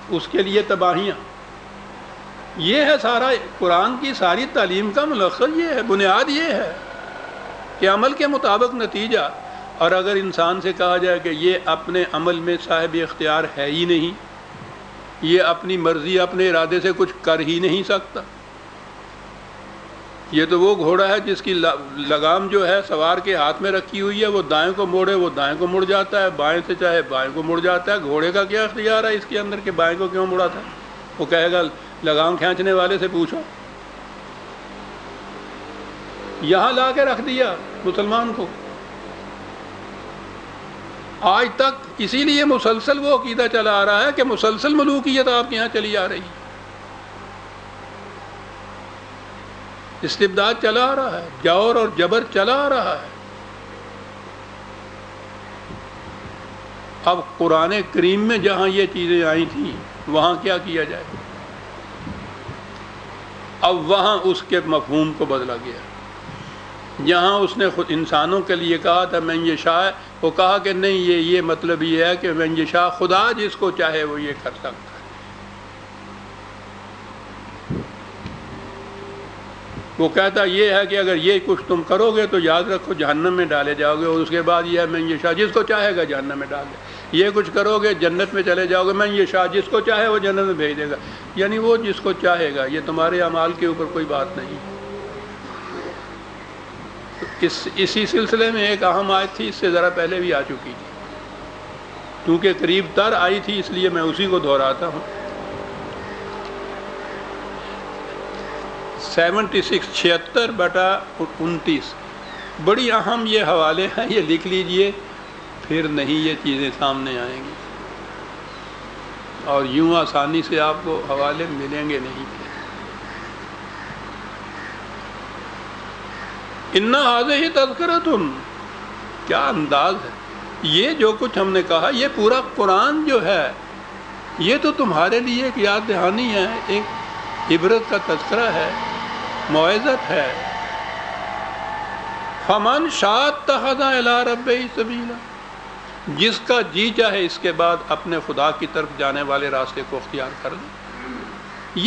اس کے لیے تباہیاں. یہ ہے سارا قرآن کی ساری تعلیم کا ملخص، یہ ہے، بنیاد یہ ہے کہ عمل کے مطابق نتیجہ. اور اگر انسان سے کہا جائے کہ یہ اپنے عمل میں صاحب اختیار ہے ہی نہیں، یہ اپنی مرضی اپنے ارادے سے کچھ کر ہی نہیں سکتا، یہ تو وہ گھوڑا ہے جس کی لگام جو ہے سوار کے ہاتھ میں رکھی ہوئی ہے، وہ دائیں کو موڑے وہ دائیں کو مڑ جاتا ہے، بائیں سے چاہے بائیں کو مڑ جاتا ہے. گھوڑے کا کیا اختیار ہے اس کے اندر کہ بائیں کو کیوں مڑا تھا؟ وہ کہے گا لگام کھینچنے والے سے پوچھو. یہاں لا کے رکھ دیا مسلمان کو. آج تک اسی لیے مسلسل وہ عقیدہ چلا آ رہا ہے کہ مسلسل ملوکیت آپ کے یہاں چلی آ رہی ہے، استبداد چلا آ رہا ہے، جور اور جبر چلا آ رہا ہے. اب قرآن کریم میں جہاں یہ چیزیں آئی تھیں وہاں کیا کیا جائے؟ اب وہاں اس کے مفہوم کو بدلا گیا. جہاں اس نے خود انسانوں کے لیے کہا تھا من یشاء، وہ کہا کہ نہیں، یہ مطلب یہ ہے کہ من یشاء، خدا جس کو چاہے وہ یہ کر سکتا ہے. وہ کہتا یہ ہے کہ اگر یہ کچھ تم کرو گے تو یاد رکھو جہنم میں ڈالے جاؤ گے. اور اس کے بعد یہ ہے من یشاء، جس کو چاہے گا جہنم میں ڈال دے. یہ کچھ کرو گے جنت میں چلے جاؤ گے. من یشاء، جس کو چاہے وہ جنت میں بھیج دے گا. یعنی وہ جس کو چاہے گا، یہ تمہارے اعمال کے اوپر کوئی بات نہیں. اسی سلسلے میں ایک اہم آیت تھی، اس سے ذرا پہلے بھی آ چکی تھی، کیونکہ قریب تر آئی تھی اس لیے میں اسی کو دہراتا ہوں. 76/29 بڑی اہم یہ حوالے ہیں، یہ لکھ لیجئے، پھر نہیں یہ چیزیں سامنے آئیں گی اور یوں آسانی سے آپ کو حوالے ملیں گے نہیں. اِنَّ هَٰذِهِ تَذْكِرَةٌ، کیا انداز ہے. یہ جو کچھ ہم نے کہا، یہ پورا قرآن جو ہے یہ تو تمہارے لیے ایک یاد دہانی ہے، ایک عبرت کا تذکرہ ہے، موعظت ہے. فَمَنْ شَاءَ اتَّخَذَ إِلَىٰ رَبِّهِ سَبِيلًا، جس کا جی چاہے اس کے بعد اپنے خدا کی طرف جانے والے راستے کو اختیار کر لے.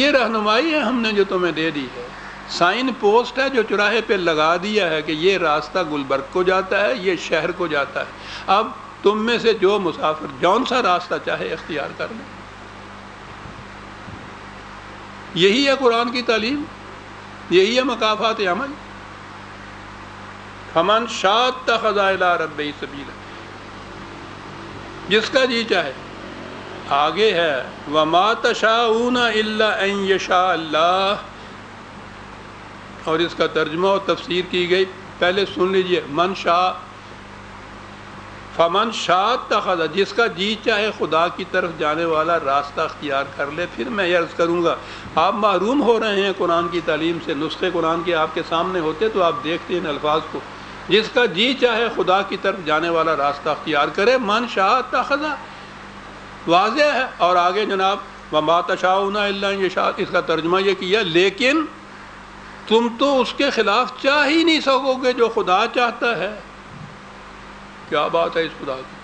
یہ رہنمائی ہے ہم نے جو تمہیں دے دی ہے، سائن پوسٹ ہے جو چوراہے پہ لگا دیا ہے کہ یہ راستہ گلبرگ کو جاتا ہے، یہ شہر کو جاتا ہے. اب تم میں سے جو مسافر جون سا راستہ چاہے اختیار کر لے. یہی ہے قرآن کی تعلیم، یہی ہے مکافات عمل. فَمَنْ شَاءَ اتَّخَذَ إِلَىٰ رَبِّهِ سَبِيلًا، جس کا جی چاہے. آگے ہے وَمَا تَشَاءُونَ إِلَّا أَن يَشَاءَ اللَّهُ، اور اس کا ترجمہ اور تفسیر کی گئی. پہلے سن لیجئے، من شاء، فمن شاء اتخذ، جس کا جی چاہے خدا کی طرف جانے والا راستہ اختیار کر لے. پھر میں یہ عرض کروں گا، آپ محروم ہو رہے ہیں قرآن کی تعلیم سے. نسخے قرآن کے آپ کے سامنے ہوتے تو آپ دیکھتے ہیں الفاظ کو. جس کا جی چاہے خدا کی طرف جانے والا راستہ اختیار کرے، من شاء اتخذ، واضح ہے. اور آگے جناب وما تشاءون الا ان یشاء، اس کا ترجمہ یہ کیا لیکن تم تو اس کے خلاف چاہ ہی نہیں سکو گے جو خدا چاہتا ہے. کیا بات ہے اس خدا کی.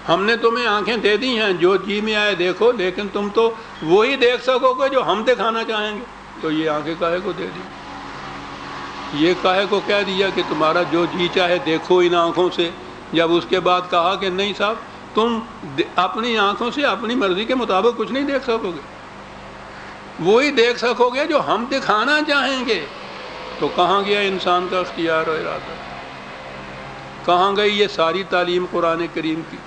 ہم نے تمہیں آنکھیں دے دی ہیں، جو جی میں آئے دیکھو، لیکن تم تو وہی دیکھ سکو گے جو ہم دکھانا چاہیں گے. تو یہ آنکھیں کاہے کو دے دی؟ یہ کاہے کو کہہ دیا کہ تمہارا جو جی چاہے دیکھو ان آنکھوں سے، جب اس کے بعد کہا کہ نہیں صاحب تم اپنی آنکھوں سے اپنی مرضی کے مطابق کچھ نہیں دیکھ سکو گے، وہی دیکھ سکو گے جو ہم دکھانا چاہیں گے. تو کہاں گیا انسان کا اختیار و ارادہ؟ کہاں گئی یہ ساری تعلیم قرآن کریم کی؟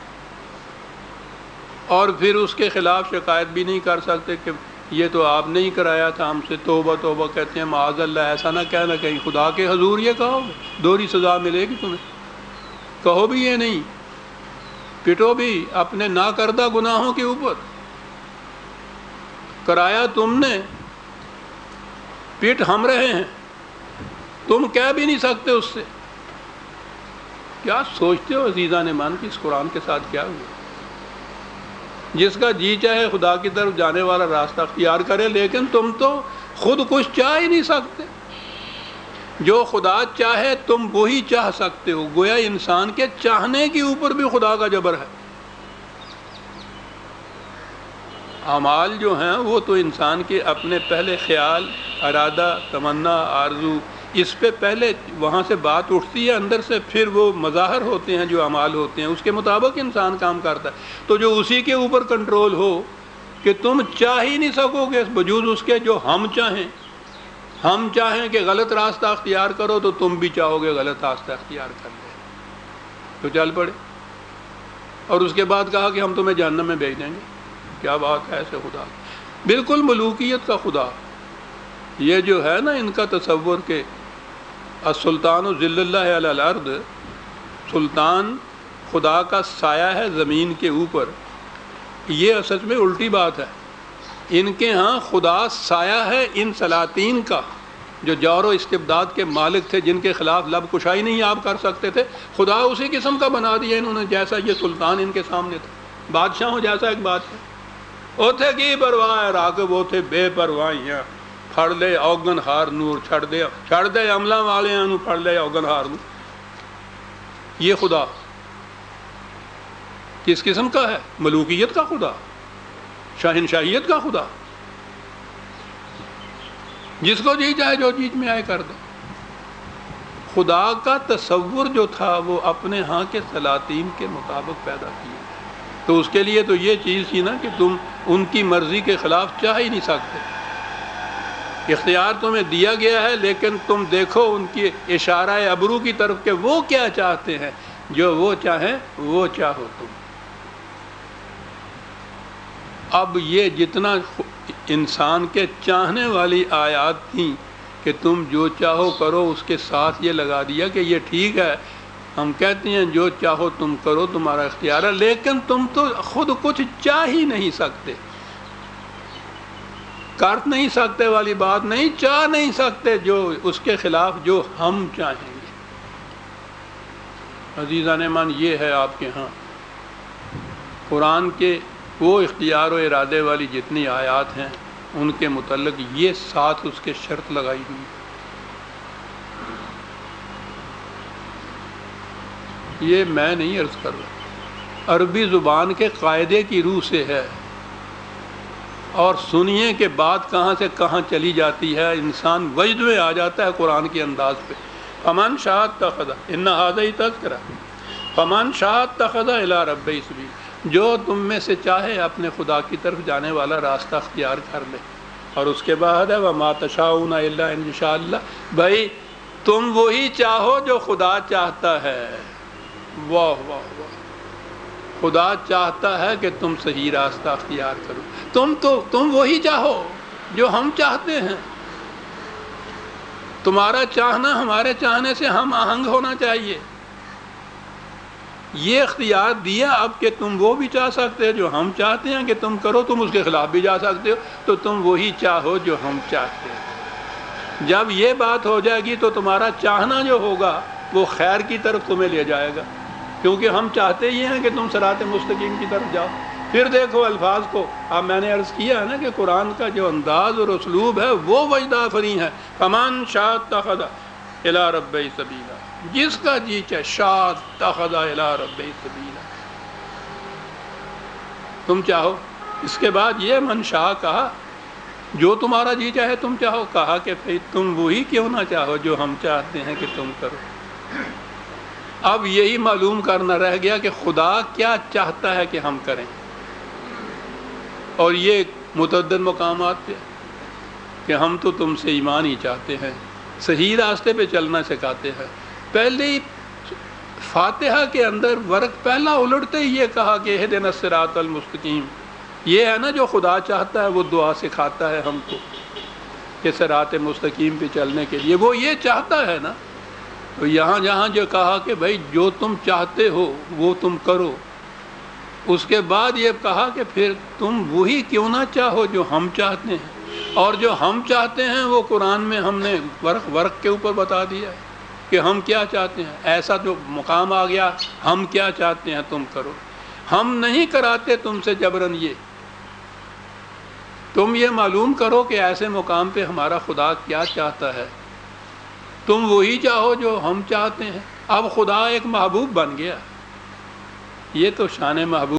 اور پھر اس کے خلاف شکایت بھی نہیں کر سکتے کہ یہ تو آپ نے ہی کرایا تھا ہم سے. توبہ توبہ کہتے ہیں معاذ اللہ، ایسا نہ کہنا کہیں خدا کے حضور یہ کہو گے دوہری سزا ملے گی تمہیں. کہو بھی یہ نہیں، پٹو بھی اپنے ناکردہ گناہوں کے اوپر. کرایا تم نے، پیٹ ہم رہے ہیں، تم کہہ بھی نہیں سکتے اس سے. کیا سوچتے ہو عزیزان مان کی اس قرآن کے ساتھ کیا ہوا؟ جس کا جی چاہے خدا کی طرف جانے والا راستہ اختیار کرے، لیکن تم تو خود کچھ چاہ ہی نہیں سکتے. جو خدا چاہے تم وہی چاہ سکتے ہو. گویا انسان کے چاہنے کے اوپر بھی خدا کا جبر ہے. اعمال جو ہیں وہ تو انسان کے اپنے پہلے خیال، ارادہ، تمنا، آرزو، اس پہ پہلے وہاں سے بات اٹھتی ہے اندر سے، پھر وہ مظاہر ہوتے ہیں جو اعمال ہوتے ہیں، اس کے مطابق انسان کام کرتا ہے۔ تو جو اسی کے اوپر کنٹرول ہو کہ تم چاہ ہی نہیں سکو گے بجوز اس کے جو ہم چاہیں۔ ہم چاہیں کہ غلط راستہ اختیار کرو تو تم بھی چاہو گے غلط راستہ اختیار کر لے، تو چل پڑے۔ اور اس کے بعد کہا کہ ہم تمہیں جہنم میں بھیج دیں گے۔ کیا بات ہے ایسے خدا، بالکل ملوکیت کا خدا۔ یہ جو ہے نا ان کا تصور کہ السلطان ذل اللہ علی الارض، سلطان خدا کا سایہ ہے زمین کے اوپر، یہ سچ میں الٹی بات ہے۔ ان کے ہاں خدا سایہ ہے ان سلاطین کا جو جور و استبداد کے مالک تھے، جن کے خلاف لب کشائی نہیں آپ کر سکتے تھے، خدا اسی قسم کا بنا دیا انہوں نے جیسا یہ سلطان ان کے سامنے تھا، بادشاہوں جیسا ایک بادشاہ۔ او تھے کی پرواہ راکب، وہ تھے بے پرواہیاں، پھڑ لے اوگن ہار نور، چھڑ دے عملہ والے انو، پھڑ لے اوگن ہار نور۔ یہ خدا کس قسم کا ہے؟ ملوکیت کا خدا، شاہنشاہیت کا خدا، جس کو جی چاہے جو چیز میں آئے کر دے۔ خدا کا تصور جو تھا وہ اپنے ہاں کے سلاطین کے مطابق پیدا کیا، تو اس کے لیے تو یہ چیز تھی نا کہ تم ان کی مرضی کے خلاف چاہ ہی نہیں سکتے۔ اختیار تمہیں دیا گیا ہے، لیکن تم دیکھو ان کی اشارہ ابرو کی طرف کہ وہ کیا چاہتے ہیں، جو وہ چاہیں وہ چاہو تم۔ اب یہ جتنا انسان کے چاہنے والی آیات تھیں کہ تم جو چاہو کرو، اس کے ساتھ یہ لگا دیا کہ یہ ٹھیک ہے، ہم کہتے ہیں جو چاہو تم کرو، تمہارا اختیار ہے، لیکن تم تو خود کچھ چاہ ہی نہیں سکتے، کر نہیں سکتے والی بات نہیں، چاہ نہیں سکتے جو اس کے خلاف جو ہم چاہیں گے۔ عزیزان من، یہ ہے آپ کے ہاں قرآن کے وہ اختیار و ارادے والی جتنی آیات ہیں، ان کے متعلق یہ ساتھ اس کے شرط لگائی ہوئی ہے۔ یہ میں نہیں عرض کر رہا، عربی زبان کے قاعدے کی روح سے ہے، اور سنیے کہ بات کہاں سے کہاں چلی جاتی ہے، انسان وجد میں آ جاتا ہے قرآن کے انداز پہ۔ فمن شاء اتخذ، ان ھذا تذکرہ، فمن شاء اتخذ الی ربہ سبیلا، جو تم میں سے چاہے اپنے خدا کی طرف جانے والا راستہ اختیار کر لے۔ اور اس کے بعد ہے وما تشاءون الا ان شاء اللہ، بھائی تم وہی چاہو جو خدا چاہتا ہے۔ واہ واہ واہ، خدا چاہتا ہے کہ تم صحیح راستہ اختیار کرو، تم وہی چاہو جو ہم چاہتے ہیں۔ تمہارا چاہنا ہمارے چاہنے سے ہم آہنگ ہونا چاہیے۔ یہ اختیار دیا اب کہ تم وہ بھی چاہ سکتے ہو جو ہم چاہتے ہیں کہ تم کرو، تم اس کے خلاف بھی جا سکتے ہو، تو تم وہی چاہو جو ہم چاہتے ہیں۔ جب یہ بات ہو جائے گی تو تمہارا چاہنا جو ہوگا وہ خیر کی طرف تمہیں لے جائے گا، کیونکہ ہم چاہتے یہ ہیں کہ تم صراط مستقیم کی طرف جاؤ۔ پھر دیکھو الفاظ کو، اب میں نے عرض کیا ہے نا کہ قرآن کا جو انداز اور اسلوب ہے وہ وجد آفریں ہے۔ فمن شاء اتخذ الی ربہ سبیلا، جس کا جی چاہے، شاء اتخذ الی ربہ سبیلا، تم چاہو۔ اس کے بعد یہ من شاء کہا، جو تمہارا جی چاہے تم چاہو، کہا کہ پھر تم وہی کیوں نہ چاہو جو ہم چاہتے ہیں کہ تم کرو۔ اب یہی معلوم کرنا رہ گیا کہ خدا کیا چاہتا ہے کہ ہم کریں، اور یہ متعدد مقامات پہ کہ ہم تو تم سے ایمان ہی چاہتے ہیں، صحیح راستے پہ چلنا سکھاتے ہیں۔ پہلے ہی فاتحہ کے اندر ورق پہلا الٹتے ہی یہ کہا کہ اہدنا الصراط المستقیم، یہ ہے نا جو خدا چاہتا ہے، وہ دعا سکھاتا ہے ہم کو کہ صراط مستقیم پہ چلنے کے لیے، وہ یہ چاہتا ہے نا۔ تو یہاں جہاں جو کہا کہ بھائی جو تم چاہتے ہو وہ تم کرو، اس کے بعد یہ کہا کہ پھر تم وہی کیوں نہ چاہو جو ہم چاہتے ہیں، اور جو ہم چاہتے ہیں وہ قرآن میں ہم نے ورق کے اوپر بتا دیا ہے کہ ہم کیا چاہتے ہیں۔ ایسا جو مقام آ گیا، ہم کیا چاہتے ہیں تم کرو، ہم نہیں کراتے تم سے جبرن۔ یہ تم یہ معلوم کرو کہ ایسے مقام پہ ہمارا خدا کیا چاہتا ہے، تم وہی چاہو جو ہم چاہتے ہیں۔ اب خدا ایک محبوب بن گیا، یہ تو شان محبوب